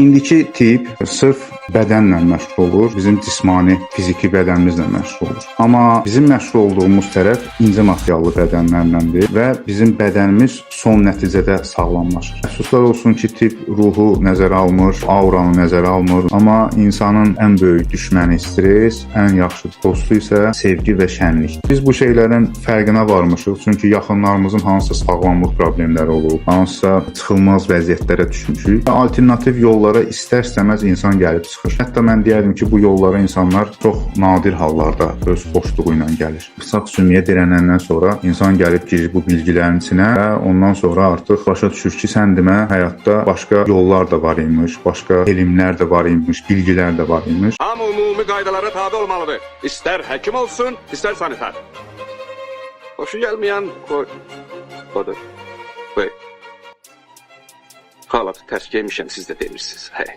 İndiki tip sırf bədənlə məşğul olur, bizim cismani, fiziki bədənimizlə məşğul olur. Amma bizim məşğul olduğumuz tərəf incə materiallı bədənlərləndir və bizim bədənimiz son nəticədə sağlamlaşır. Əfsuslar olsun ki, tip ruhu nəzərə almır, auranı nəzərə almır. Amma insanın ən böyük düşməni stres, ən yaxşı dostu isə sevgi və şənlik. Biz bu şeylərin fərqinə varmışıq, çünki yaxınlarımızın hansısa sağlamlıq problemləri olub, hansısa çıxılmaz vəziyyətlərə düşmüşük. Alternativ yollara istər-istəməz insan gəlib çıxır. Hətta mən deyərdim ki, bu yollara insanlar çox nadir hallarda öz xoşluğu ilə gəlir. Sağ sümüyə dirənəndən sonra insan gəlib girir bu bilgilərin içinə və ondan sonra artıq başa düşür ki, sən demə həyatda başqa yollar da var imiş, başqa elmlər də var imiş, bilgilər də var imiş. Hamı ümumi qaydalara tabe olmalıdır. İstər həkim olsun, istər sanitar. Hoşu gəlməyən qoy. Odur. Qoy. Xalat tərs geymişəm, siz də demirsiniz. Hey.